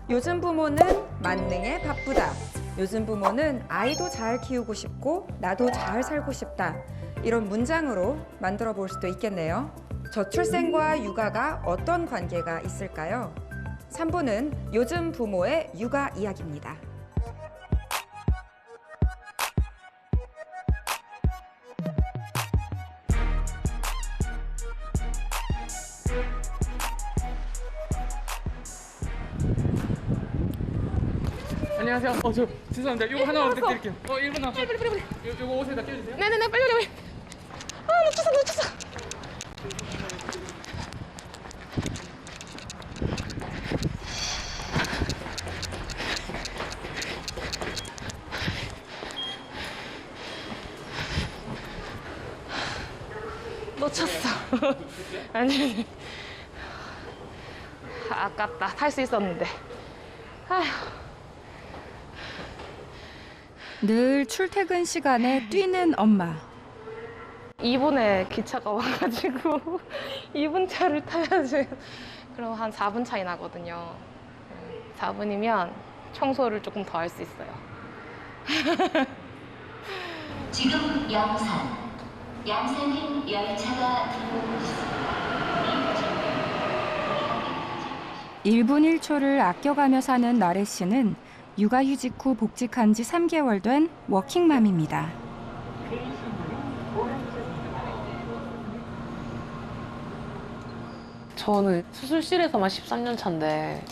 요즘 부모는 만능에 바쁘다. 요즘 부모는 아이도 잘 키우고 싶고 나도 잘 살고 싶다. 이런 문장으로 만들어 볼 수도 있겠네요. 저출생과 육아가 어떤 관계가 있을까요? 3부는 요즘 부모의 육아 이야기입니다. 안녕하세요. 저 죄송합니다. 이거 하나만 부탁드릴게요. 1분 남았어요. 빨리. 이거 옷에다 껴주세요. 네네네, 빨리. 놓쳤어. 놓쳤어. 아니. 아깝다. 탈 수 있었는데. 아휴. 늘 출퇴근 시간에 뛰는 엄마. 2분에 기차가 와가지고 2분 차를 타야지. 그럼 한 4분 차이 나거든요. 4분이면 청소를 조금 더 할 수 있어요. 지금 양산행 열차가 들어오고 있습니다. 1분 1초를 아껴가며 사는 나래 씨는 육아휴직 후 복직한 지 3개월 된 워킹맘입니다. 저는 수술실에서만 13년 차인데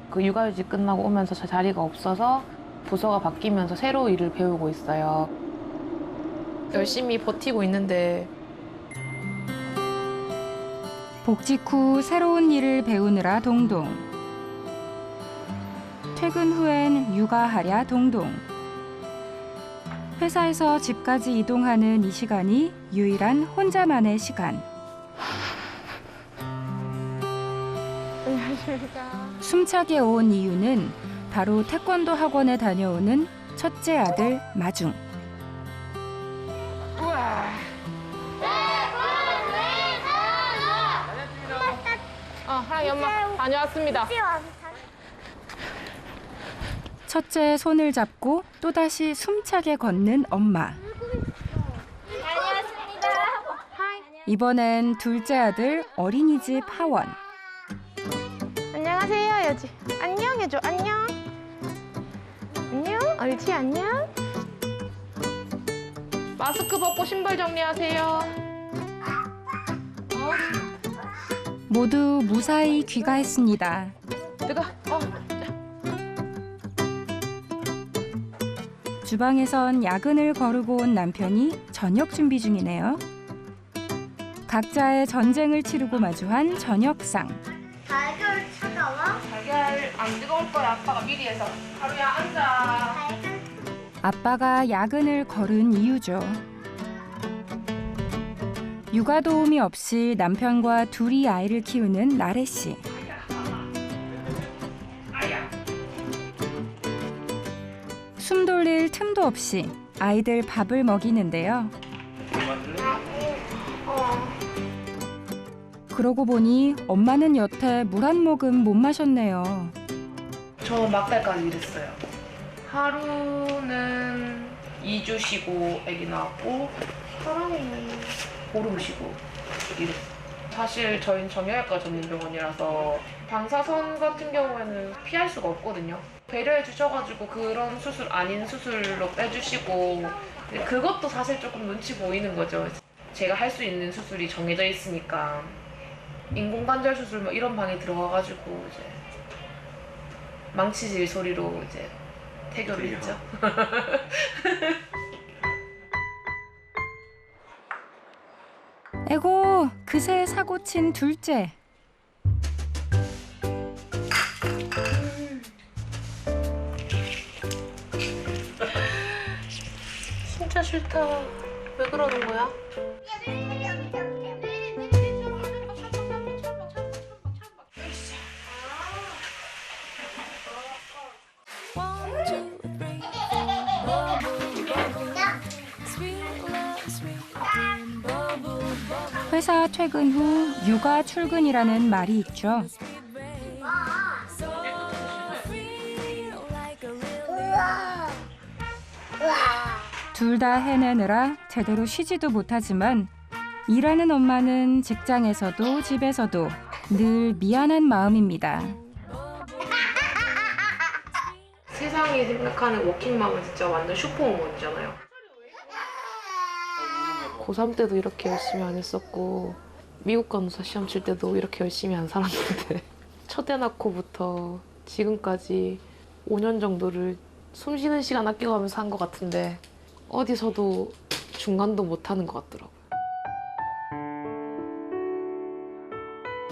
그 육아휴직 끝나고 오면서 제 자리가 없어서 부서가 바뀌면서 새로 일을 배우고 있어요. 열심히 버티고 있는데 복직 후 새로운 일을 배우느라 동동. 퇴근 후엔 육아하랴 동동. 회사에서 집까지 이동하는 이 시간이 유일한 혼자만의 시간. 숨차게 온 이유는 바로 태권도 학원에 다녀오는 첫째 아들 마중. 하랑이 엄마 다녀왔습니다. 첫째의 손을 잡고 또다시 숨차게 걷는 엄마. 이번엔 둘째 아들 어린이집 하원. 안녕하세요 해야지. 안녕 해줘. 안녕. 옳지 안녕. 마스크 벗고 신발 정리하세요. 모두 무사히 귀가했습니다. 주방에선 야근을 거르고 온 남편이 저녁 준비 중이네요. 각자의 전쟁을 치르고 마주한 저녁상. 달걀 차가워? 달걀 안 뜨거울 거야. 아빠가 미리 해서. 하루야 앉아. 아빠가 야근을 거른 이유죠. 육아 도우미 없이 남편과 둘이 아이를 키우는 나래 씨. 숨 돌릴 틈도 없이 아이들 밥을 먹이는데요. 그러고 보니 엄마는 여태 물 한 모금 못 마셨네요. 저 막달까지 일했어요. 하루는 2주 쉬고 아기 낳았고 하루는 보름 쉬고 일했어요. 사실 저희는 정형외과 전문병원이라서 방사선 같은 경우에는 피할 수가 없거든요. 배려해 주셔가지고 그런 수술 아닌 수술로 빼주시고 그것도 사실 조금 눈치 보이는 거죠. 제가 할 수 있는 수술이 정해져 있으니까 인공관절 수술 뭐 이런 방에 들어가가지고 이제 망치질 소리로 이제 태교를 했죠. 에고, 그새 사고 친 둘째. 진짜 싫다. 왜 그러는 거야? 회사 퇴근 후 육아 출근이라는 말이 있죠. 둘 다 해내느라 제대로 쉬지도 못하지만 일하는 엄마는 직장에서도 집에서도 늘 미안한 마음입니다. 세상이 생각하는 워킹맘은 진짜 완전 슈퍼우먼이잖아요. 고3 때도 이렇게 열심히 안 했었고 미국 간호사 시험 칠 때도 이렇게 열심히 안 살았는데 첫 애 낳고부터 지금까지 5년 정도를 숨 쉬는 시간 아껴가면서 한 것 같은데 어디서도 중간도 못 하는 것 같더라고요.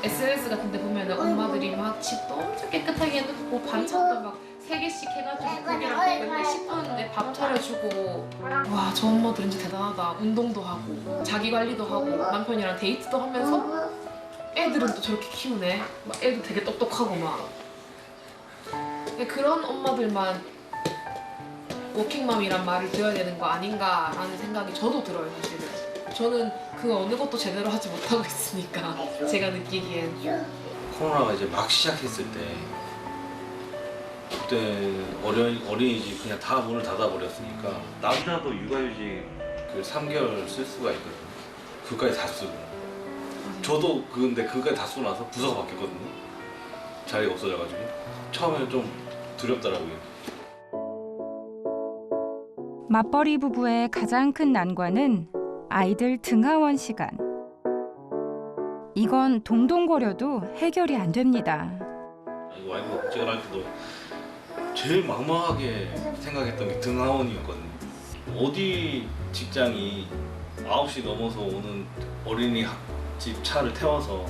SNS 같은 데 보면 엄마들이 막 집도 엄청 깨끗하게 해놓고 반찬도 막 3개씩 해가지고 고기랑 맨날 씻었는데 밥 차려주고 와, 저 엄마들 진짜 대단하다. 운동도 하고 자기 관리도 하고 남편이랑 데이트도 하면서 애들은 또 저렇게 키우네. 막 애도 되게 똑똑하고 막 그런 엄마들만 워킹맘이란 말을 들어야 되는 거 아닌가라는 생각이 저도 들어요, 사실은. 저는 그 어느 것도 제대로 하지 못하고 있으니까 제가 느끼기엔. 코로나가 이제 막 시작했을 때 그때 어린이집 그냥 다 문을 닫아버렸으니까 남자도 육아휴직 그 3개월 쓸 수가 있거든요. 그까지 다 쓰고 저도 근데 그까지 다 쓰고 나서 부서가 바뀌었거든요. 자리가 없어져가지고 처음에는 좀 두렵더라고요. 맞벌이 부부의 가장 큰 난관은 아이들 등하원 시간. 이건 동동거려도 해결이 안 됩니다. 와이프가 국제를 할 때도 제일 막막하게 생각했던 게 등하원이었거든요. 어디 직장이 9시 넘어서 오는 어린이집 차를 태워서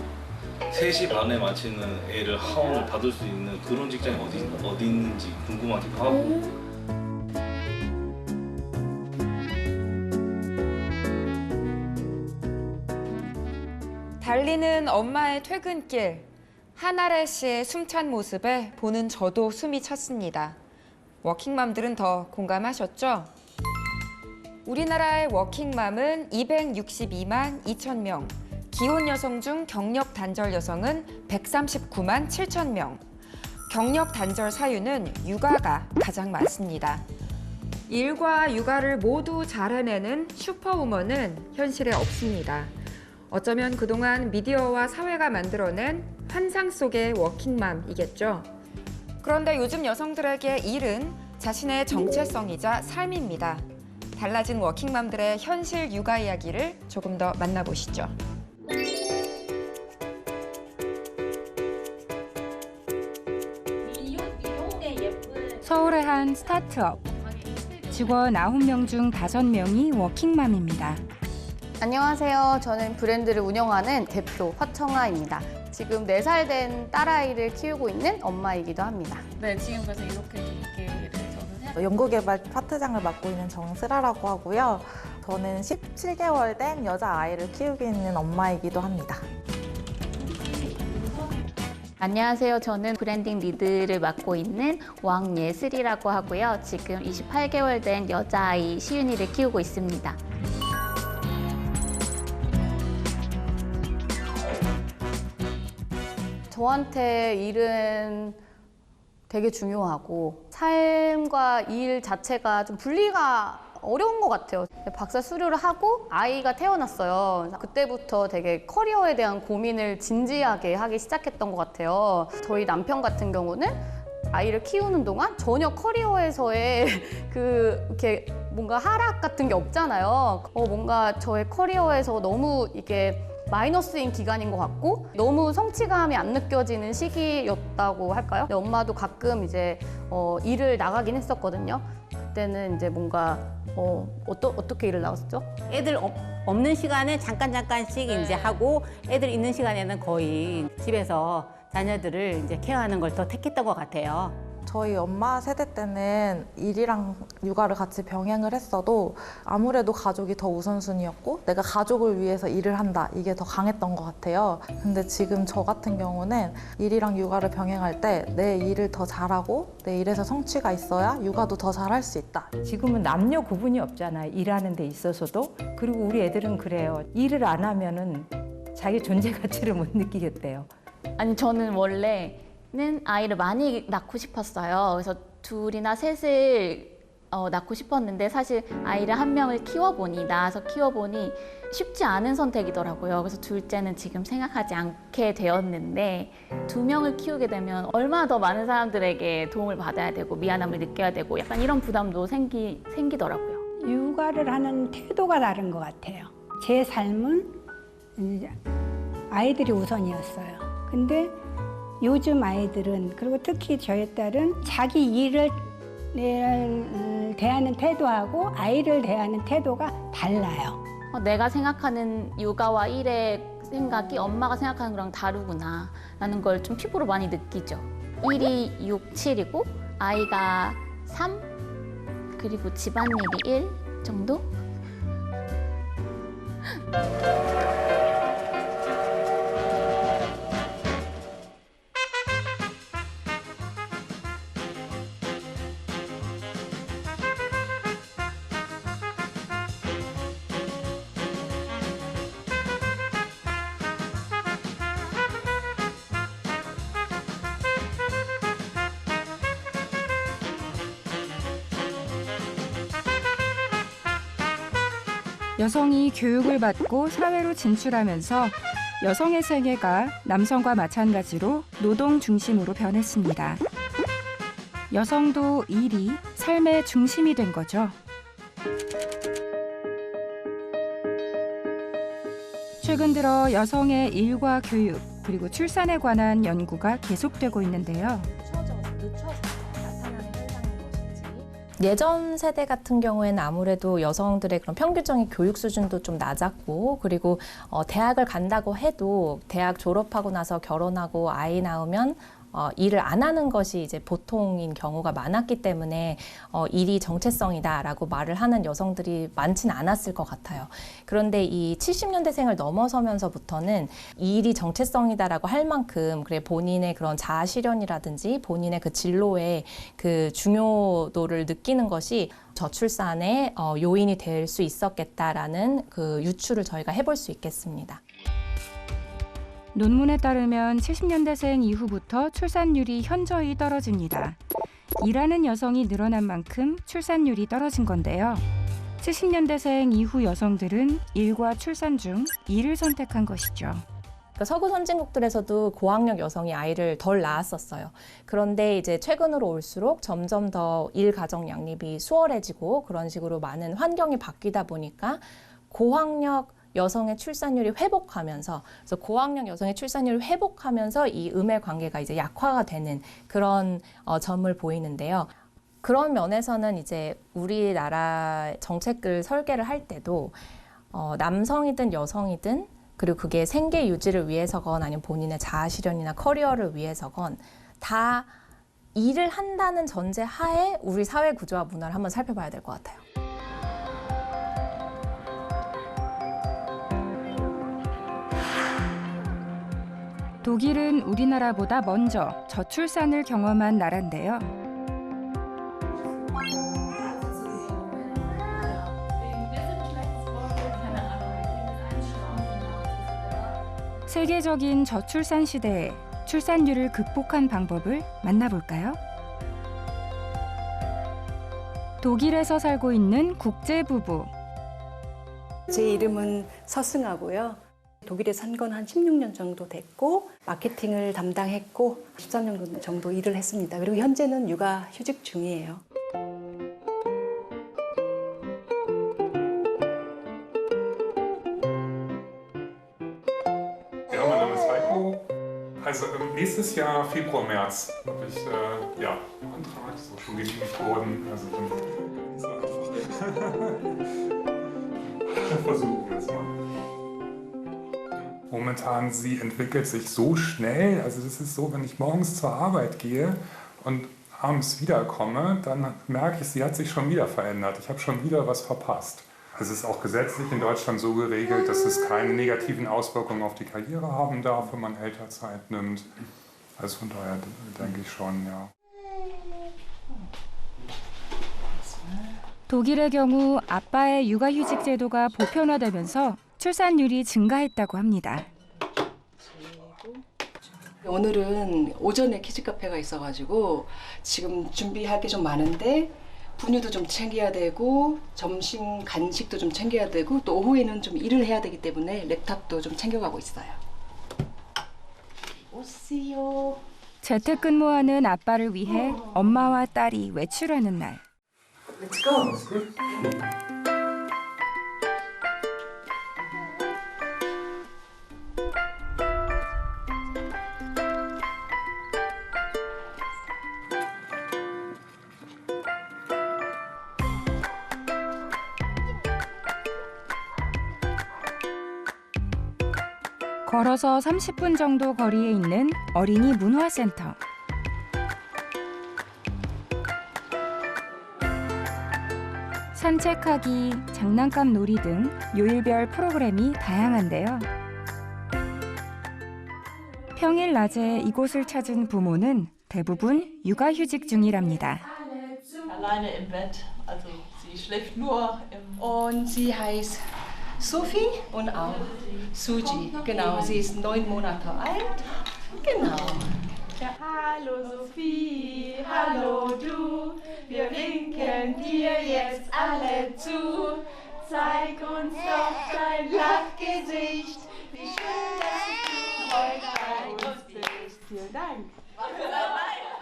3시 반에 마치는 애를 하원을 받을 수 있는 그런 직장이 어디 있는지 궁금하기도 하고. 달리는 엄마의 퇴근길, 한아래 씨의 숨찬 모습에 보는 저도 숨이 찼습니다. 워킹맘들은 더 공감하셨죠? 우리나라의 워킹맘은 262만 2천 명, 기혼 여성 중 경력 단절 여성은 139만 7천 명. 경력 단절 사유는 육아가 가장 많습니다. 일과 육아를 모두 잘 해내는 슈퍼우먼은 현실에 없습니다. 어쩌면 그동안 미디어와 사회가 만들어낸 환상 속의 워킹맘이겠죠. 그런데 요즘 여성들에게 일은 자신의 정체성이자 삶입니다. 달라진 워킹맘들의 현실 육아 이야기를 조금 더 만나보시죠. 서울의 한 스타트업. 직원 9명 중 5명이 워킹맘입니다. 안녕하세요. 저는 브랜드를 운영하는 대표 화청아입니다. 지금 4살 된 딸아이를 키우고 있는 엄마이기도 합니다. 네, 지금 그래서 이렇게 일을 저는 해요. 연구개발 파트장을 맡고 있는 정슬아라고 하고요. 저는 17개월 된 여자아이를 키우고 있는 엄마이기도 합니다. 안녕하세요. 저는 브랜딩 리드를 맡고 있는 왕예슬이라고 하고요. 지금 28개월 된 여자아이 시윤이를 키우고 있습니다. 저한테 일은 되게 중요하고 삶과 일 자체가 좀 분리가 어려운 것 같아요. 박사 수료를 하고 아이가 태어났어요. 그때부터 되게 커리어에 대한 고민을 진지하게 하기 시작했던 것 같아요. 저희 남편 같은 경우는 아이를 키우는 동안 전혀 커리어에서의 이렇게 뭔가 하락 같은 게 없잖아요. 뭔가 저의 커리어에서 너무 이게 마이너스인 기간인 것 같고 너무 성취감이 안 느껴지는 시기였다고 할까요? 근데 엄마도 가끔 이제 일을 나가긴 했었거든요. 그때는 이제 뭔가 어떻게 일을 나갔었죠? 애들 없는 시간에 잠깐씩 이제 하고 애들 있는 시간에는 거의 집에서 자녀들을 이제 케어하는 걸 더 택했던 것 같아요. 저희 엄마 세대 때는 일이랑 육아를 같이 병행을 했어도 아무래도 가족이 더 우선순위였고 내가 가족을 위해서 일을 한다 이게 더 강했던 것 같아요. 근데 지금 저 같은 경우는 일이랑 육아를 병행할 때 내 일을 더 잘하고 내 일에서 성취가 있어야 육아도 더 잘할 수 있다. 지금은 남녀 구분이 없잖아요. 일하는 데 있어서도. 그리고 우리 애들은 그래요. 일을 안 하면은 자기 존재 가치를 못 느끼겠대요. 아니, 저는 원래는 아이를 많이 낳고 싶었어요. 그래서 2이나 3을 낳고 싶었는데 사실 아이를 한 명을 낳아서 키워보니 쉽지 않은 선택이더라고요. 그래서 둘째는 지금 생각하지 않게 되었는데 2명을 키우게 되면 얼마나 더 많은 사람들에게 도움을 받아야 되고 미안함을 느껴야 되고 약간 이런 부담도 생기더라고요. 육아를 하는 태도가 다른 것 같아요. 제 삶은 이제 아이들이 우선이었어요. 근데 요즘 아이들은, 그리고 특히 저희 딸은 자기 일을 대하는 태도하고 아이를 대하는 태도가 달라요. 내가 생각하는 육아와 일의 생각이 엄마가 생각하는 거랑 다르구나 라는 걸 좀 피부로 많이 느끼죠. 1이 6, 7이고 아이가 3 그리고 집안일이 1 정도? 여성이 교육을 받고 사회로 진출하면서 여성의 세계가 남성과 마찬가지로 노동 중심으로 변했습니다. 여성도 일이 삶의 중심이 된 거죠. 최근 들어 여성의 일과 교육, 그리고 출산에 관한 연구가 계속되고 있는데요. 예전 세대 같은 경우에는 아무래도 여성들의 그런 평균적인 교육 수준도 좀 낮았고, 그리고 대학을 간다고 해도 대학 졸업하고 나서 결혼하고 아이 낳으면 일을 안 하는 것이 이제 보통인 경우가 많았기 때문에 일이 정체성이다라고 말을 하는 여성들이 많지는 않았을 것 같아요. 그런데 이 70년대생을 넘어서면서부터는 일이 정체성이다라고 할 만큼 그래 본인의 그런 자아 실현이라든지 본인의 그 진로의 그 중요도를 느끼는 것이 저출산의 요인이 될 수 있었겠다라는 그 유추를 저희가 해볼 수 있겠습니다. 논문에 따르면 70년대생 이후부터 출산율이 현저히 떨어집니다. 일하는 여성이 늘어난 만큼 출산율이 떨어진 건데요. 70년대생 이후 여성들은 일과 출산 중 일을 선택한 것이죠. 서구 선진국들에서도 고학력 여성이 아이를 덜 낳았었어요. 그런데 이제 최근으로 올수록 점점 더 일 가정 양립이 수월해지고 그런 식으로 많은 환경이 바뀌다 보니까 고학력 여성의 출산율이 회복하면서, 그래서 고학력 여성의 출산율이 회복하면서 이 음의 관계가 이제 약화가 되는 그런 점을 보이는데요. 그런 면에서는 이제 우리나라 정책을 설계를 할 때도 남성이든 여성이든, 그리고 그게 생계 유지를 위해서건 아니면 본인의 자아 실현이나 커리어를 위해서건 다 일을 한다는 전제 하에 우리 사회 구조와 문화를 한번 살펴봐야 될 것 같아요. 독일은 우리나라보다 먼저 저출산을 경험한 나라인데요. 세계적인 저출산 시대에 출산율을 극복한 방법을 만나볼까요? 독일에서 살고 있는 국제 부부. 제 이름은 서승하고요. 독일에 산 건 한 16년 정도 됐고 마케팅을 담당했고 13년 정도 일을 했습니다. 그리고 현재는 육아 휴직 중이에요. Ja, mein Name ist Heiko. Also nächstes Jahr Februar, März habe ich Antrag, ist auch schon genehmigt worden. Also dann versuchen wir es mal. Momentan, sie entwickelt sich so schnell. Also das ist so, wenn ich morgens zur Arbeit gehe und abends wiederkomme, dann merke ich, sie hat sich schon wieder verändert. Ich habe schon wieder was verpasst. Also es ist auch gesetzlich in Deutschland so geregelt, dass es keine negativen Auswirkungen auf die Karriere haben darf, wenn man Elternzeit nimmt. Also von daher denke ich schon, ja. 독일의 경우 아빠의 육아휴직 제도가 보편화되면서 출산율이 증가했다고 합니다. 오늘은 오전에 키즈카페가 있어가지고 지금 준비할 게 좀 많은데 분유도 좀 챙겨야 되고 점심 간식도 좀 챙겨야 되고 또 오후에는 좀 일을 해야 되기 때문에 랩탑도 좀 챙겨가고 있어요. 오세요. 재택근무하는 아빠를 위해 엄마와 딸이 외출하는 날. Let's go. 걸어서 30분 정도 거리에 있는 어린이 문화센터. 산책하기, 장난감 놀이 등 요일별 프로그램이 다양한데요. 평일 낮에 이곳을 찾은 부모는 대부분 육아휴직 중이랍니다. Alleine im Bett, also sie schläft nur im... Und sie heißt Sophie und auch Suji. Genau, sie ist 9 Monate alt. Genau. Ja. Hallo Sophie, hallo du, wir winken dir jetzt alle zu. Zeig uns doch dein Lachgesicht, wie schön, dass du heute bei uns bist. Vielen Dank.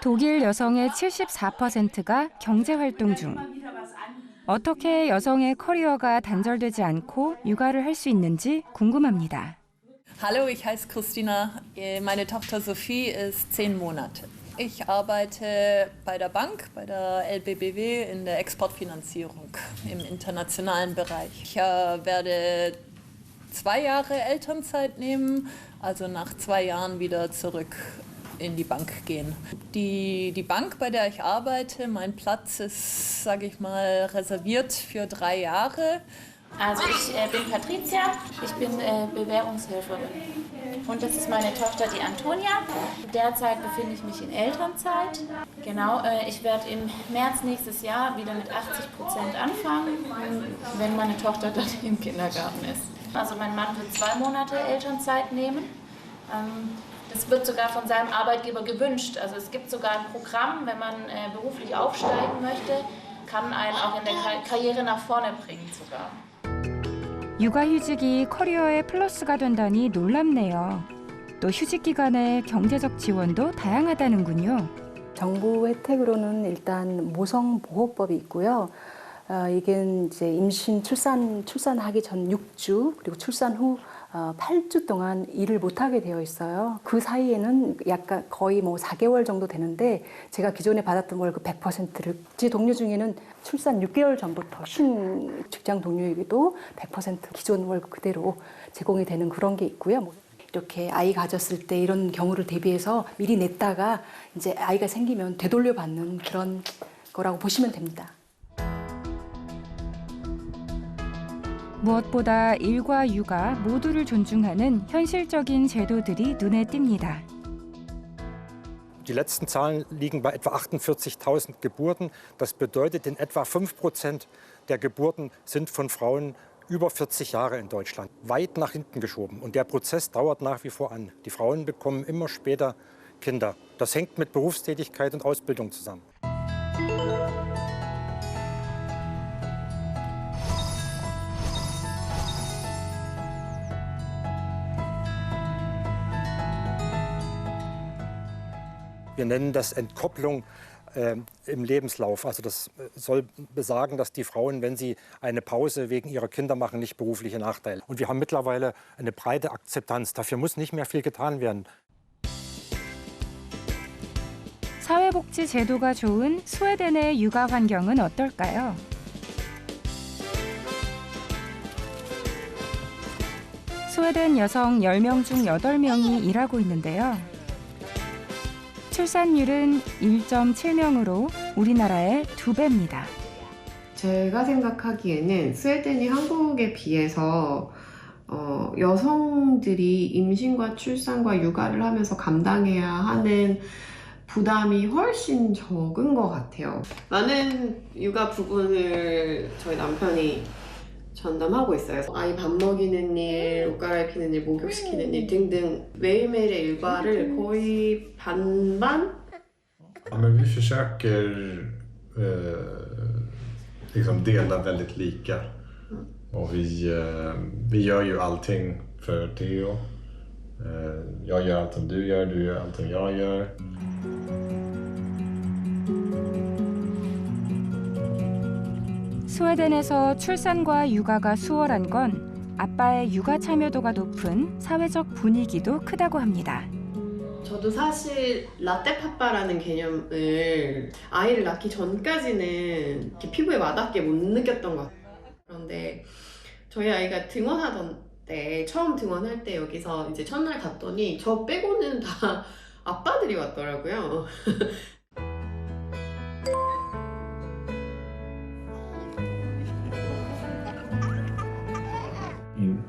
독일 여성의 74%가 경제활동 중. 어떻게 여성의 커리어가 단절되지 않고 육아를 할 수 있는지 궁금합니다. Hallo, ich heiße Christina. Meine Tochter Sophie ist 10 Monate. Ich arbeite bei der Bank, bei der LBBW in der Exportfinanzierung im internationalen Bereich. Ich werde 2 Jahre Elternzeit nehmen, also nach 2 Jahren wieder zurück in die Bank gehen. Die Bank, bei der ich arbeite, mein Platz ist, sage ich mal, reserviert für 3 Jahre. Also ich bin Patricia, ich bin Bewährungshelferin. Und das ist meine Tochter, die Antonia. Derzeit befinde ich mich in Elternzeit. Genau, ich werde im März nächstes Jahr wieder mit 80% anfangen, wenn meine Tochter dann im Kindergarten ist. Also mein Mann wird 2 Monate Elternzeit nehmen. Das wird sogar von seinem Arbeitgeber gewünscht. Also es gibt sogar ein Programm, wenn man beruflich aufsteigen möchte, kann einen auch in der Karriere nach vorne bringen sogar. 육아휴직이 커리어에 플러스가 된다니 놀랍네요. 또 휴직 기간에 경제적 지원도 다양하다는군요. 정부 혜택으로는 일단 모성보호법이 있고요. 이게 이제 임신, 출산하기 전 6주 그리고 출산 후 8주 동안 일을 못하게 되어 있어요. 그 사이에는 약간 거의 뭐 4개월 정도 되는데 제가 기존에 받았던 월급 100%를 제 동료 중에는 출산 6개월 전부터 쉰 직장 동료에게도 100% 기존 월급 그대로 제공이 되는 그런 게 있고요. 이렇게 아이 가졌을 때 이런 경우를 대비해서 미리 냈다가 이제 아이가 생기면 되돌려 받는 그런 거라고 보시면 됩니다. 무엇보다 일과 육아 모두를 존중하는 현실적인 제도들이 눈에 띕니다. Die letzten Zahlen liegen bei etwa 48.000 Geburten. Das bedeutet, in etwa 5% der Geburten sind von Frauen über 40 Jahre in Deutschland, weit nach hinten geschoben. Und der Prozess dauert nach wie vor an. Die Frauen bekommen immer später Kinder. Das hängt mit Berufstätigkeit und Ausbildung zusammen. Wir nennen das Entkopplung im Lebenslauf. Also das soll besagen, dass die Frauen, wenn sie eine Pause wegen ihrer Kinder machen, nicht berufliche Nachteile. Und wir haben mittlerweile eine breite Akzeptanz. Dafür muss nicht mehr viel getan werden. 사회복지 제도가 좋은 스웨덴의 육아 환경은 어떨까요? 스웨덴 여성 10명 중 8명이 일하고 있는데요. 출산율은 1.7명으로 우리나라의 2배입니다. 제가 생각하기에는 스웨덴이 한국에 비해서 여성들이 임신과 출산과 육아를 하면서 감당해야 하는 부담이 훨씬 적은 것 같아요. 많은 육아 부분을 저희 남편이 전담하고 있어요. 아이 밥 먹이는 일, 옷 갈아입히는 일, 목욕시키는 일 등등 매일매일의 일과를 거의 반반? Men vi försöker liksom delar väldigt lika. Och vi gör ju allting för Theo. Jag gör allt som du gör allt som jag gör. 스웨덴에서 출산과 육아가 수월한 건 아빠의 육아 참여도가 높은 사회적 분위기도 크다고 합니다. 저도 사실 라떼파빠라는 개념을 아이를 낳기 전까지는 이렇게 피부에 와닿게 못 느꼈던 것 같아요. 그런데 저희 아이가 등원하던 때, 처음 등원할 때 여기서 이제 첫날 갔더니 저 빼고는 다 아빠들이 왔더라고요.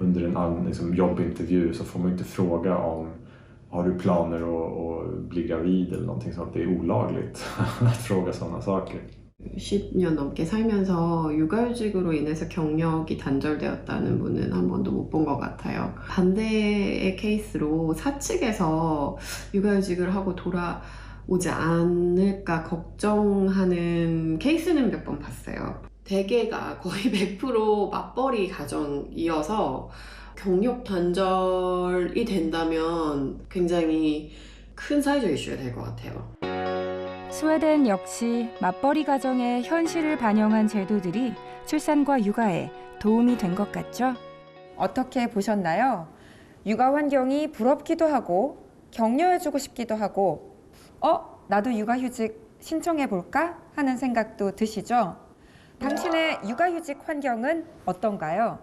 Under en liksom, jobbintervju så får man inte fråga om har du planer att bli gravid eller någonting sånt. Det är olagligt att fråga sådana saker. 10년 넘게 살면서 육아휴직으로 인해서 경력이 단절되었다는 분은 한 번도 못 본 것 같아요. 반대의 케이스로 사측에서 육아휴직을 하고 돌아오지 않을까 걱정하는 케이스는 몇 번 봤어요. 대개가 거의 100% 맞벌이 가정이어서 경력 단절이 된다면 굉장히 큰 사회적 이슈가 될 것 같아요. 스웨덴 역시 맞벌이 가정의 현실을 반영한 제도들이 출산과 육아에 도움이 된 것 같죠? 어떻게 보셨나요? 육아 환경이 부럽기도 하고 격려해주고 싶기도 하고 나도 육아휴직 신청해볼까? 하는 생각도 드시죠? 당신의 육아휴직 환경은 어떤가요?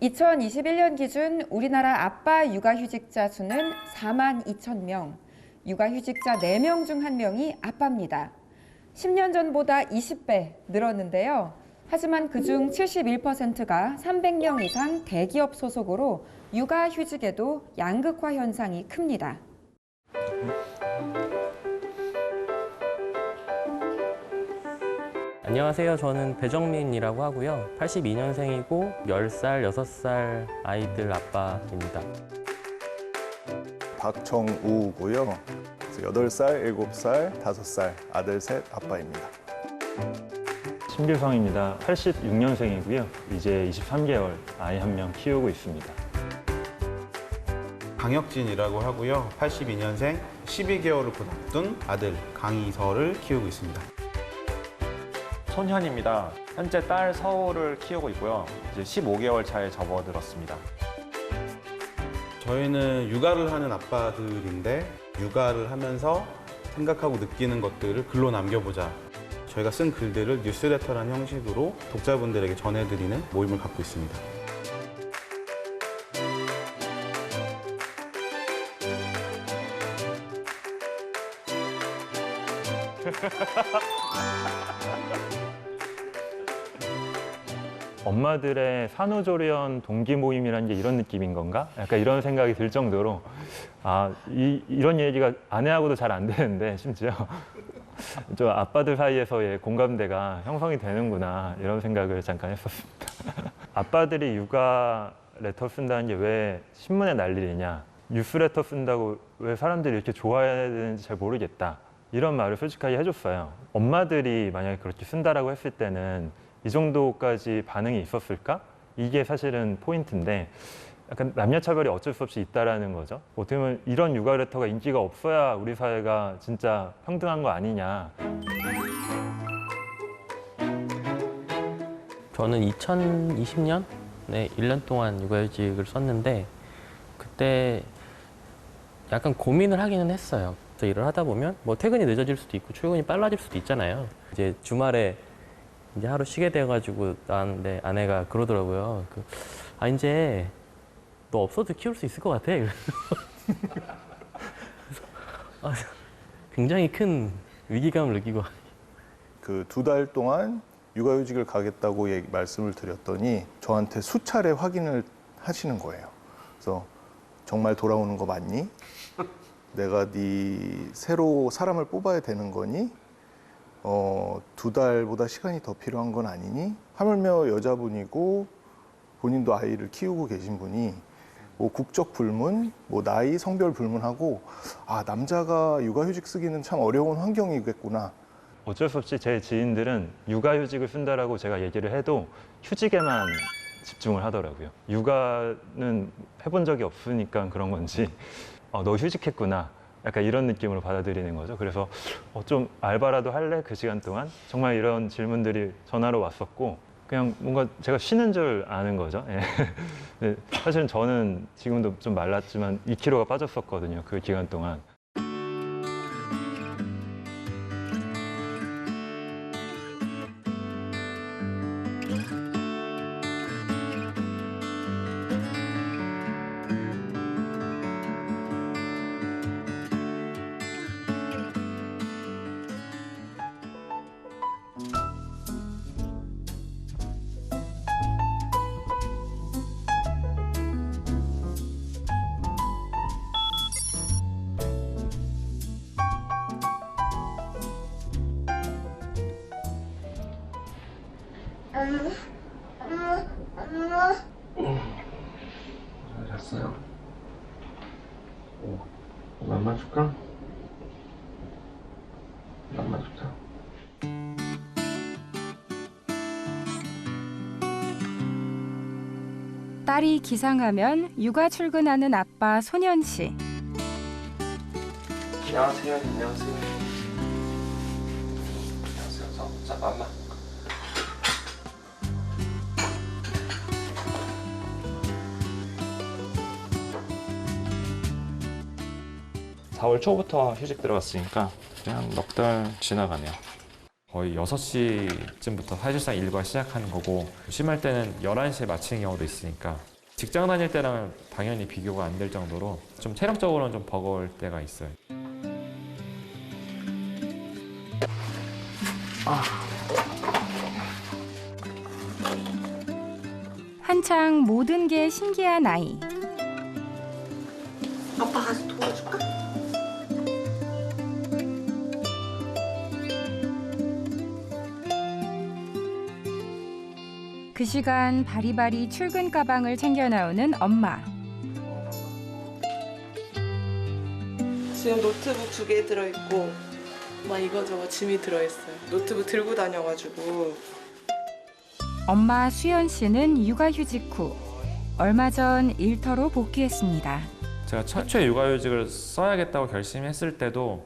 2021년 기준 우리나라 아빠 육아휴직자 수는 42,000명. 육아휴직자 4명 중 1명이 아빠입니다. 10년 전보다 20배 늘었는데요. 하지만 그중 71%가 300명 이상 대기업 소속으로 육아휴직에도 양극화 현상이 큽니다. 안녕하세요. 저는 배정민이라고 하고요. 82년생이고 10살, 6살 아이들 아빠입니다. 박정우고요. 8살, 7살, 5살 아들 셋 아빠입니다. 신규성입니다. 86년생이고요. 이제 23개월 아이 1명 키우고 있습니다. 강혁진이라고 하고요. 82년생 12개월을 곧 앞둔 아들 강희설을 키우고 있습니다. 손현입니다. 현재 딸 서울을 키우고 있고요. 이제 15개월 차에 접어들었습니다. 저희는 육아를 하는 아빠들인데 육아를 하면서 생각하고 느끼는 것들을 글로 남겨보자. 저희가 쓴 글들을 뉴스레터라는 형식으로 독자분들에게 전해드리는 모임을 갖고 있습니다. 엄마들의 산후조리원 동기 모임이라는 게 이런 느낌인 건가? 약간 이런 생각이 들 정도로 이런 얘기가 아내하고도 잘 안 되는데 심지어 좀 아빠들 사이에서의 공감대가 형성이 되는구나 이런 생각을 잠깐 했었습니다. 아빠들이 육아 레터 쓴다는 게 왜 신문에 날 일이냐, 뉴스레터 쓴다고 왜 사람들이 이렇게 좋아해야 되는지 잘 모르겠다 이런 말을 솔직하게 해줬어요. 엄마들이 만약에 그렇게 쓴다라고 했을 때는 이 정도까지 반응이 있었을까? 이게 사실은 포인트인데 약간 남녀차별이 어쩔 수 없이 있다라는 거죠. 어떻게 보면 이런 육아 레터가 인기가 없어야 우리 사회가 진짜 평등한 거 아니냐. 저는 2020년에 1년 동안 육아휴직을 썼는데 그때 약간 고민을 하기는 했어요. 그래서 일을 하다 보면 뭐 퇴근이 늦어질 수도 있고 출근이 빨라질 수도 있잖아요. 이제 주말에 이제 하루 쉬게 돼가지고 나왔는데 아내가 그러더라고요. 이제 너 없어도 키울 수 있을 것 같아. 굉장히 큰 위기감을 느끼고. 그 2달 동안 육아휴직을 가겠다고 말씀을 드렸더니 저한테 수차례 확인을 하시는 거예요. 그래서 정말 돌아오는 거 맞니? 내가 네 새로 사람을 뽑아야 되는 거니? 2달보다 시간이 더 필요한 건 아니니? 하물며 여자분이고 본인도 아이를 키우고 계신 분이 뭐 국적 불문, 뭐 나이, 성별 불문하고 남자가 육아휴직 쓰기는 참 어려운 환경이겠구나. 어쩔 수 없이 제 지인들은 육아휴직을 쓴다라고 제가 얘기를 해도 휴직에만 집중을 하더라고요. 육아는 해본 적이 없으니까 그런 건지 너 휴직했구나. 약간 이런 느낌으로 받아들이는 거죠. 그래서 좀 알바라도 할래? 그 시간 동안? 정말 이런 질문들이 전화로 왔었고 그냥 뭔가 제가 쉬는 줄 아는 거죠. 예. 근데 사실은 저는 지금도 좀 말랐지만 2kg가 빠졌었거든요. 그 기간 동안. 잘 잤어요? 맘마 줄까? 맘마 주자. 딸이 기상하면 육아 출근하는 아빠 소년 씨. 안녕하세요. 안녕하세요. 안녕하세요. 자, 맘마. (4월) 초부터 휴직 들어갔으니까 그냥 넉 달 지나가네요. 거의 6시쯤부터 사실상 일과 시작하는 거고 심할 때는 11시에 마치는 경우도 있으니까 직장 다닐 때랑 당연히 비교가 안 될 정도로 좀 체력적으로는 좀 버거울 때가 있어요. 한창 모든 게 신기한 아이. 아빠 가서 도와줄까? 그 시간 바리바리 출근 가방을 챙겨 나오는 엄마. 지금 노트북 2개 들어있고 막 이거저거 짐이 들어있어요. 노트북 들고 다녀가지고. 엄마 수연 씨는 육아휴직 후 얼마 전 일터로 복귀했습니다. 제가 최초에 육아휴직을 써야겠다고 결심했을 때도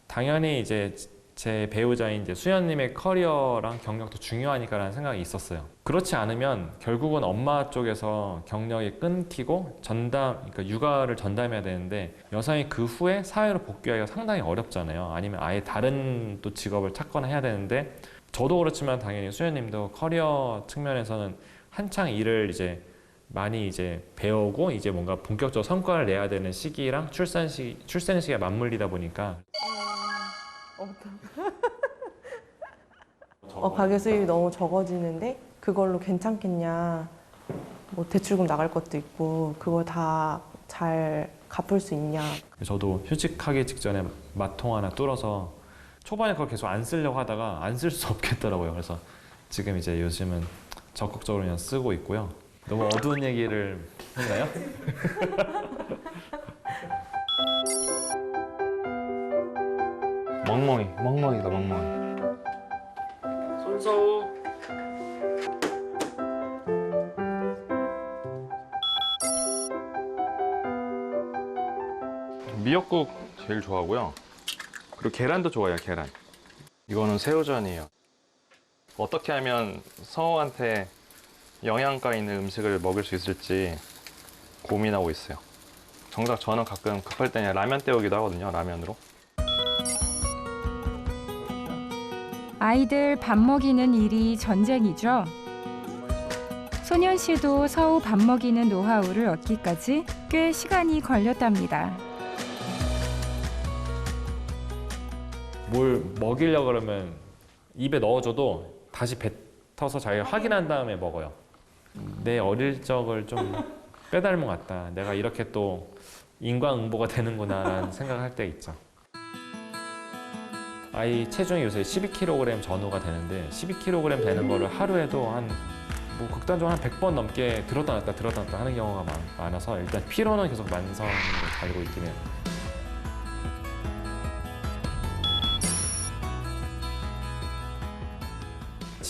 당연히 이제 제 배우자인 이제 수연님의 커리어랑 경력도 중요하니까라는 생각이 있었어요. 그렇지 않으면 결국은 엄마 쪽에서 경력이 끊기고 그러니까 육아를 전담해야 되는데 여성이 그 후에 사회로 복귀하기가 상당히 어렵잖아요. 아니면 아예 다른 또 직업을 찾거나 해야 되는데 저도 그렇지만 당연히 수연님도 커리어 측면에서는 한창 일을 이제 많이 이제 배우고 이제 뭔가 본격적으로 성과를 내야 되는 시기랑 출산 시기가 맞물리다 보니까 가계 수입이 너무 적어지는데 그걸로 괜찮겠냐. 뭐 대출금 나갈 것도 있고 그걸 다 잘 갚을 수 있냐. 저도 휴직하기 직전에 맛통 하나 뚫어서 초반에 그걸 계속 안 쓰려고 하다가 안 쓸 수 없겠더라고요. 그래서 지금 이제 요즘은 적극적으로 그냥 쓰고 있고요. 너무 어두운 얘기를 했나요? 멍멍이다 멍멍이. 손서우. 미역국 제일 좋아하고요. 그리고 계란도 좋아해요, 계란. 이거는 새우전이에요. 어떻게 하면 성우한테 영양가 있는 음식을 먹일 수 있을지 고민하고 있어요. 정작 저는 가끔 급할 때는 라면 때우기도 하거든요, 라면으로. 아이들 밥 먹이는 일이 전쟁이죠. 소년 씨도 서우 밥 먹이는 노하우를 얻기까지 꽤 시간이 걸렸답니다. 뭘 먹이려고 그러면 입에 넣어줘도 다시 뱉어서 자기가 확인한 다음에 먹어요. 내 어릴 적을 좀 빼닮은 것 같다. 내가 이렇게 또 인과응보가 되는구나라는 생각을 할 때 있죠. 아이 체중이 요새 12kg 전후가 되는데 12kg 되는 거를 하루에도 뭐 극단적으로 한 100번 넘게 들었다 놨다 하는 경우가 많아서 일단 피로는 계속 만성으로 달고 있긴 해요.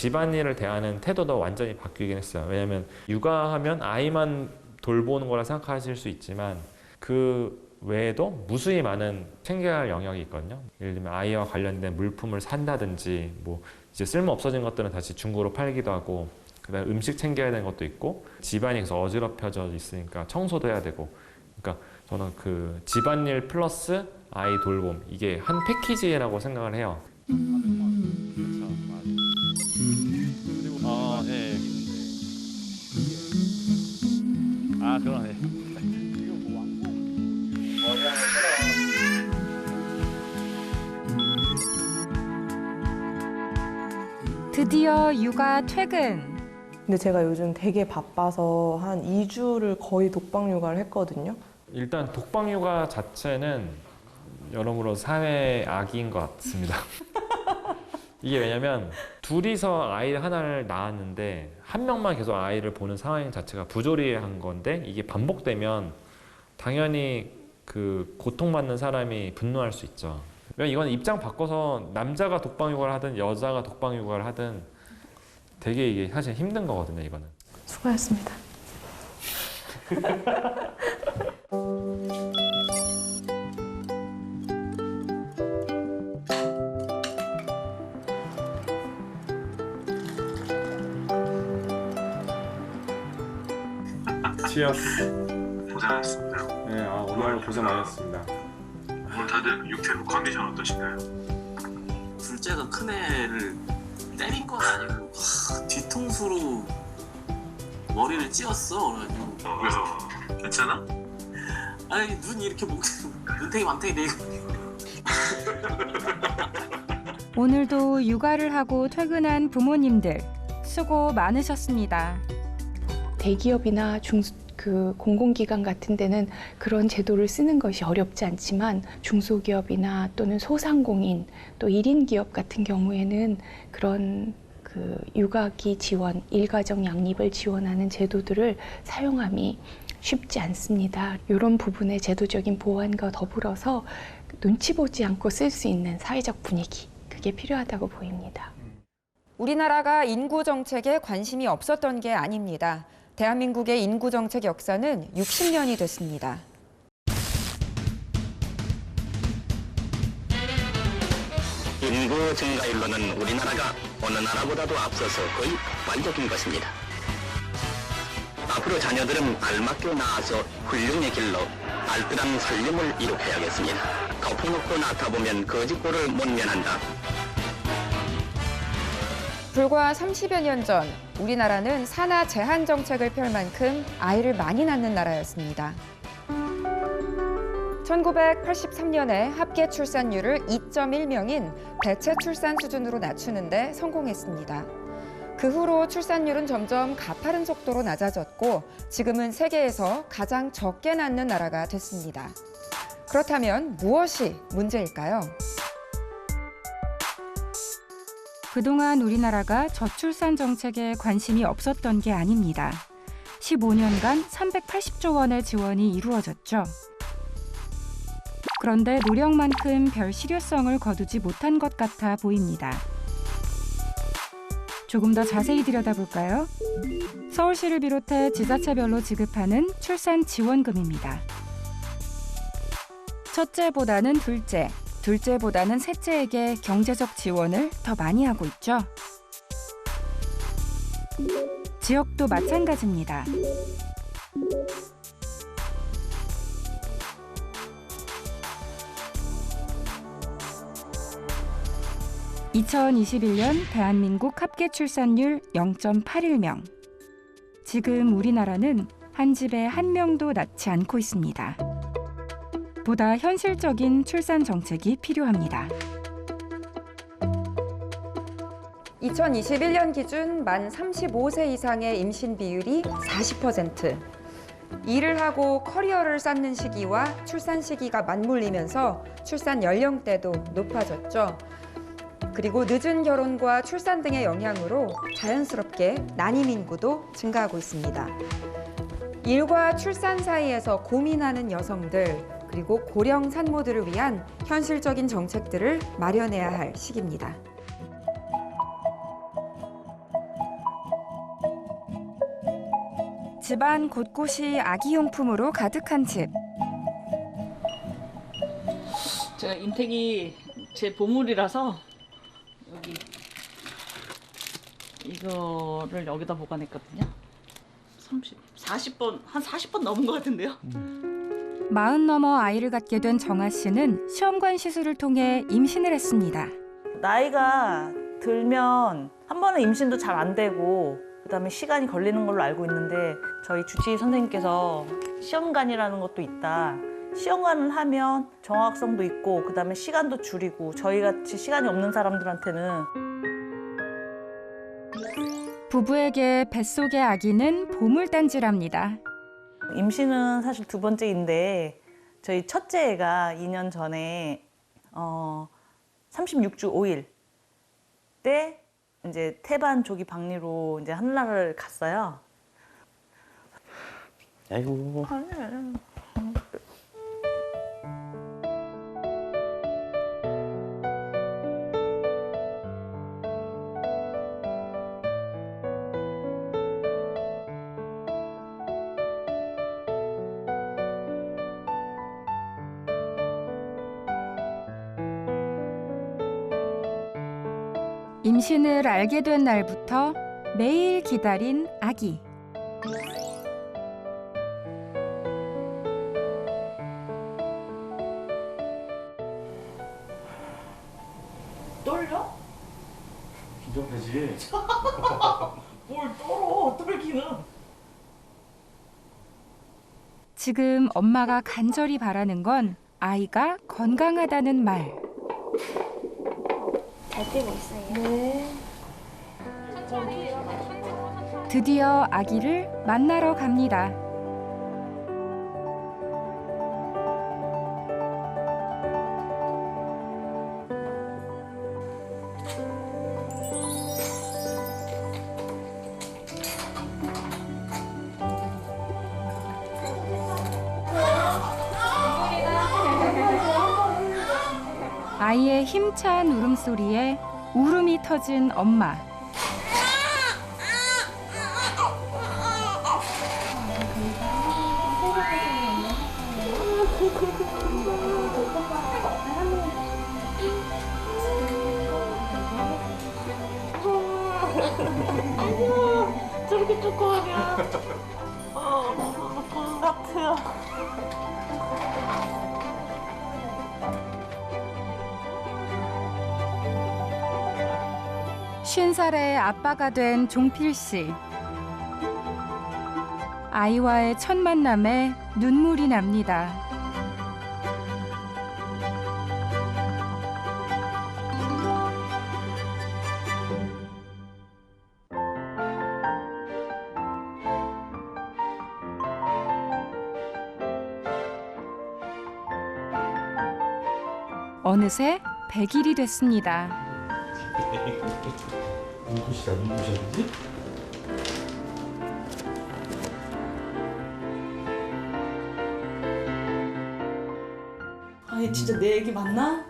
집안일을 대하는 태도도 완전히 바뀌긴 했어요. 왜냐하면 육아하면 아이만 돌보는 거라 생각하실 수 있지만 그 외에도 무수히 많은 챙겨야 할 영역이 있거든요. 예를 들면 아이와 관련된 물품을 산다든지 뭐 이제 쓸모 없어진 것들은 다시 중고로 팔기도 하고, 그다음에 음식 챙겨야 되는 것도 있고, 집안이 계속 어지럽혀져 있으니까 청소도 해야 되고. 그러니까 저는 그 집안일 플러스 아이 돌봄, 이게 한 패키지라고 생각을 해요. 네. 아, 그러네. 드디어 육아 퇴근. 근데 제가 요즘 되게 바빠서 한 2주를 거의 독방 육아를 했거든요. 일단 독방 육아 자체는 여러모로 사회 악인 것 같습니다. 이게 왜냐면 둘이서 아이 하나를 낳았는데 한 명만 계속 아이를 보는 상황 자체가 부조리한 건데, 이게 반복되면 당연히 그 고통받는 사람이 분노할 수 있죠. 왜냐면 이건 입장 바꿔서 남자가 독방 육아를 하든 여자가 독방 육아를 하든 되게 이게 사실 힘든 거거든요, 이거는. 수고하셨습니다. 치어스. 고생하셨습니다. 네, 오늘 고생 많으셨습니다. 오늘 다들 육퇴 컨디션 어떠신가요? 둘째가 큰 애를 때린 건 아니고 뒤통수로 머리를 찧었어. 그래가지고 왜요? 괜찮아? 아니 눈이 이렇게 눈탱이 망탱이 되고. 오늘도 육아를 하고 퇴근한 부모님들 수고 많으셨습니다. 대기업이나 공공기관 같은 데는 그런 제도를 쓰는 것이 어렵지 않지만 중소기업이나 또는 소상공인 또 1인 기업 같은 경우에는 그런 육아기 지원, 일가정 양립을 지원하는 제도들을 사용함이 쉽지 않습니다. 이런 부분의 제도적인 보완과 더불어서 눈치 보지 않고 쓸 수 있는 사회적 분위기, 그게 필요하다고 보입니다. 우리나라가 인구 정책에 관심이 없었던 게 아닙니다. 대한민국의 인구 정책 역사는 60년이 됐습니다. 인구 증가율로는 우리나라가 어느 나라보다도 앞서서 거의 폭발적인 것입니다. 앞으로 자녀들은 알맞게 낳아서 훌륭의 길로 알뜰한 살림을 이룩해야겠습니다. 덮어놓고 낳다 보면 거짓골을 못 면한다. 불과 30여 년 전 우리나라는 산하 제한 정책을 펼 만큼 아이를 많이 낳는 나라였습니다. 1983년에 합계 출산율을 2.1명인 대체 출산 수준으로 낮추는 데 성공했습니다. 그 후로 출산율은 점점 가파른 속도로 낮아졌고 지금은 세계에서 가장 적게 낳는 나라가 됐습니다. 그렇다면 무엇이 문제일까요? 그동안 우리나라가 저출산 정책에 관심이 없었던 게 아닙니다. 15년간 380조 원의 지원이 이루어졌죠. 그런데 노력만큼 별 실효성을 거두지 못한 것 같아 보입니다. 조금 더 자세히 들여다볼까요? 서울시를 비롯해 지자체별로 지급하는 출산 지원금입니다. 첫째보다는 둘째, 둘째보다는 셋째에게 경제적 지원을 더 많이 하고 있죠. 지역도 마찬가지입니다. (2021년) 대한민국 합계 출산율 0.81명. 지금 우리나라는 한 집에 한 명도 낳지 않고 있습니다. 보다 현실적인 출산 정책이 필요합니다. 2021년 기준 만 35세 이상의 임신 비율이 40%. 일을 하고 커리어를 쌓는 시기와 출산 시기가 맞물리면서 출산 연령대도 높아졌죠. 그리고 늦은 결혼과 출산 등의 영향으로 자연스럽게 난임 인구도 증가하고 있습니다. 일과 출산 사이에서 고민하는 여성들, 그리고 고령 산모들을 위한 현실적인 정책들을 마련해야 할 시기입니다. 집안 곳곳이 아기 용품으로 가득한 집. 제가 인텍이 제 보물이라서 여기 이거를 여기다 보관했거든요. 40번, 한 40번 넘은 것 같은데요. 40 넘어 아이를 갖게 된 정아 씨는 시험관 시술을 통해 임신을 했습니다. 나이가 들면 한 번은 임신도 잘 안 되고 그다음에 시간이 걸리는 걸로 알고 있는데 저희 주치의 선생님께서 시험관이라는 것도 있다. 시험관을 하면 정확성도 있고 그다음에 시간도 줄이고 저희같이 시간이 없는 사람들한테는 부부에게 뱃속의 아기는 보물단지랍니다. 임신은 사실 두 번째인데 저희 첫째 애가 2년 전에 36주 5일 때 이제 태반 조기 박리로 이제 하늘나라를 갔어요. 아이고. 임신을 알게 된 날부터 매일 기다린 아기. 떨려? 긴장되지. 뭘 떨어, 떨기는. 지금 엄마가 간절히 바라는 건 아이가 건강하다는 말. 잘 뛰고 있어요. 네. 드디어 아기를 만나러 갑니다. 아이의 힘찬 울음소리에 울음이 터진 엄마. 아니요, 저렇게 조그마냐. 돈 같아요. 50살의 아빠가 된 종필 씨. 아이와의 첫 만남에 눈물이 납니다. 어느새 100일이 됐습니다. 눈부시다, 눈부시지? 아니 진짜 내 애기 맞나?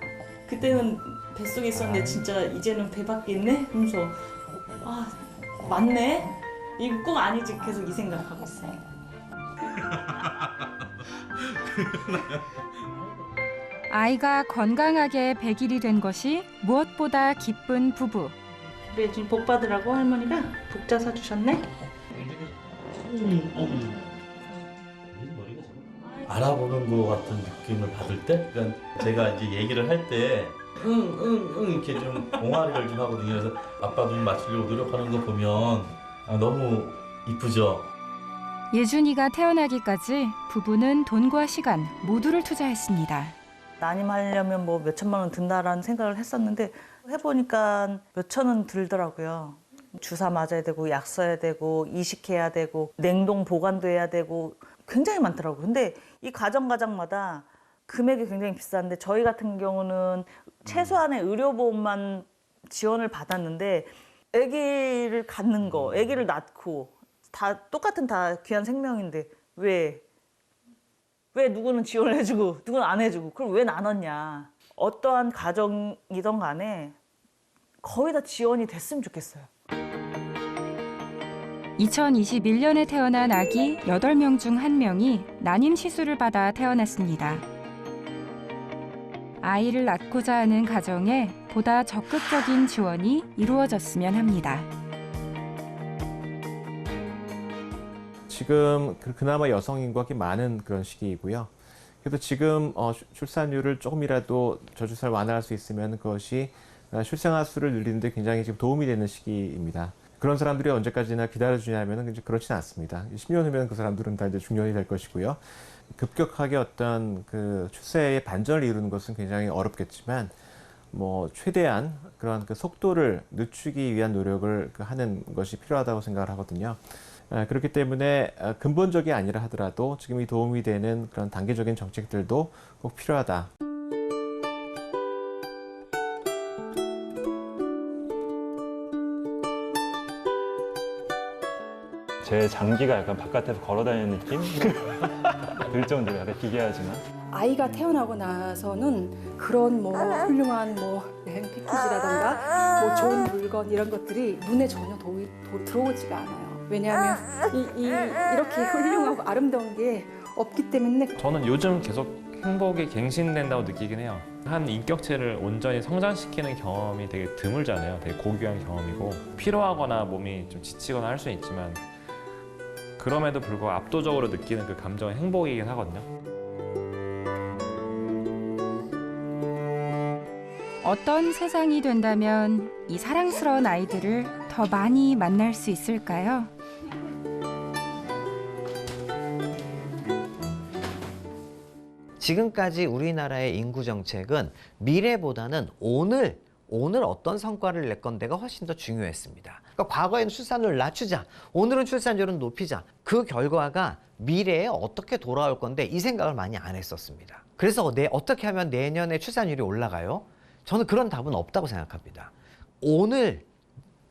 그때는 뱃속에 있었는데 진짜 이제는 배 밖에 있네? 하면서 아 맞네? 이거 꼭 아니지 계속 이 생각하고 있어요. 아이가 건강하게 100일이 된 것이 무엇보다 기쁜 부부. 그래 지금 복 받으라고 할머니가 복자 사주셨네? 알아보는 것 같은 느낌을 받을 때, 그러니까 제가 이제 얘기를 할 때 이렇게 좀 옹알이를 좀 하거든요. 그래서 아빠 눈 맞추려고 노력하는 거 보면 너무 이쁘죠. 예준이가 태어나기까지 부부는 돈과 시간 모두를 투자했습니다. 난임하려면 뭐 몇천만 원 든다라는 생각을 했었는데 해보니까 몇천 원 들더라고요. 주사 맞아야 되고 약 써야 되고 이식해야 되고 냉동 보관도 해야 되고 굉장히 많더라고요. 근데 이 가정마다 금액이 굉장히 비싼데 저희 같은 경우는 최소한의 의료보험만 지원을 받았는데 아기를 갖는 거, 아기를 낳고 다 똑같은 다 귀한 생명인데 왜 누구는 지원을 해주고 누구는 안 해주고 그걸 왜 나눴냐. 어떠한 가정이든 간에 거의 다 지원이 됐으면 좋겠어요. 2021년에 태어난 아기 8명 중 1명이 난임 시술을 받아 태어났습니다. 아이를 낳고자 하는 가정에 보다 적극적인 지원이 이루어졌으면 합니다. 지금 그나마 여성 인구가 꽤 많은 그런 시기이고요. 그래도 지금 출산율을 조금이라도 저출산을 완화할 수 있으면 그것이 출생아 수를 늘리는 데 굉장히 지금 도움이 되는 시기입니다. 그런 사람들이 언제까지나 기다려주냐면 그렇지는 않습니다. 10년 후면 그 사람들은 다 이제 중년이 될 것이고요. 급격하게 어떤 그 추세의 반전을 이루는 것은 굉장히 어렵겠지만 최대한 그런 그 속도를 늦추기 위한 노력을 하는 것이 필요하다고 생각을 하거든요. 그렇기 때문에 근본적이 아니라 하더라도 지금 이 도움이 되는 그런 단계적인 정책들도 꼭 필요하다. 제 장기가 약간 바깥에서 걸어다니는 느낌? 들 정도로 약간 기괴하지만. 아이가 태어나고 나서는 그런 훌륭한 여행 패키지라던가 좋은 물건 이런 것들이 눈에 전혀 들어오지가 않아요. 왜냐하면 이렇게 훌륭하고 아름다운 게 없기 때문에. 저는 요즘 계속 행복이 갱신된다고 느끼긴 해요. 한 인격체를 온전히 성장시키는 경험이 되게 드물잖아요. 되게 고귀한 경험이고 피로하거나 몸이 좀 지치거나 할 수는 있지만 그럼에도 불구하고 압도적으로 느끼는 그 감정은 행복이긴 하거든요. 어떤 세상이 된다면 이 사랑스러운 아이들을 더 많이 만날 수 있을까요? 지금까지 우리나라의 인구 정책은 미래보다는 오늘 어떤 성과를 낼 건데가 훨씬 더 중요했습니다. 그러니까 과거에는 출산율을 낮추자, 오늘은 출산율은 높이자. 그 결과가 미래에 어떻게 돌아올 건데 이 생각을 많이 안 했었습니다. 그래서 어떻게 하면 내년에 출산율이 올라가요? 저는 그런 답은 없다고 생각합니다. 오늘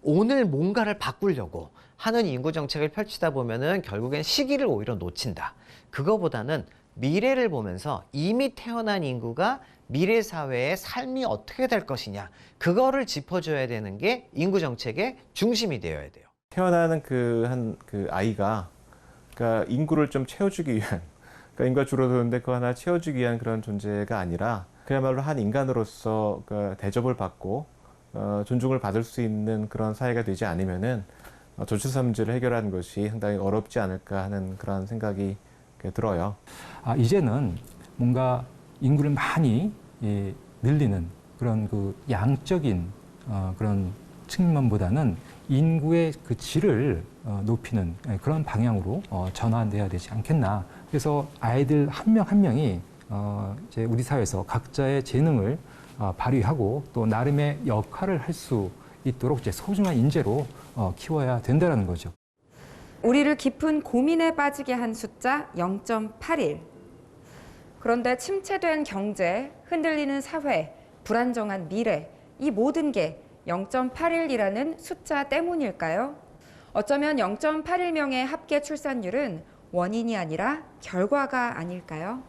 뭔가를 바꾸려고 하는 인구 정책을 펼치다 보면은 결국엔 시기를 오히려 놓친다. 그거보다는 미래를 보면서 이미 태어난 인구가 미래 사회의 삶이 어떻게 될 것이냐, 그거를 짚어줘야 되는 게 인구 정책의 중심이 되어야 돼요. 태어나는 그 아이가 그러니까 인구를 좀 채워주기 위한, 그러니까 인구가 줄어드는데 그거 하나 채워주기 위한 그런 존재가 아니라 그야말로 한 인간으로서 대접을 받고 존중을 받을 수 있는 그런 사회가 되지 않으면은 저출산 문제를 해결하는 것이 상당히 어렵지 않을까 하는 그런 생각이 들어요. 이제는 뭔가 인구를 많이 늘리는 그런 그 양적인 그런 측면보다는 인구의 그 질을 높이는 그런 방향으로 전환돼야 되지 않겠나. 그래서 아이들 한 명 한 명이 이제 우리 사회에서 각자의 재능을 발휘하고 또 나름의 역할을 할 수 있도록 이제 소중한 인재로 키워야 된다는 거죠. 우리를 깊은 고민에 빠지게 한 숫자 0.81. 그런데 침체된 경제, 흔들리는 사회, 불안정한 미래, 이 모든 게 0.81이라는 숫자 때문일까요? 어쩌면 0.81명의 합계 출산율은 원인이 아니라 결과가 아닐까요?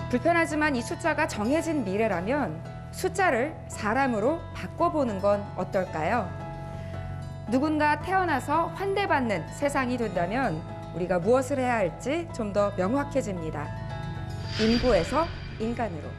불편하지만 이 숫자가 정해진 미래라면 숫자를 사람으로 바꿔보는 건 어떨까요? 누군가 태어나서 환대받는 세상이 된다면 우리가 무엇을 해야 할지 좀 더 명확해집니다. 인구에서 인간으로.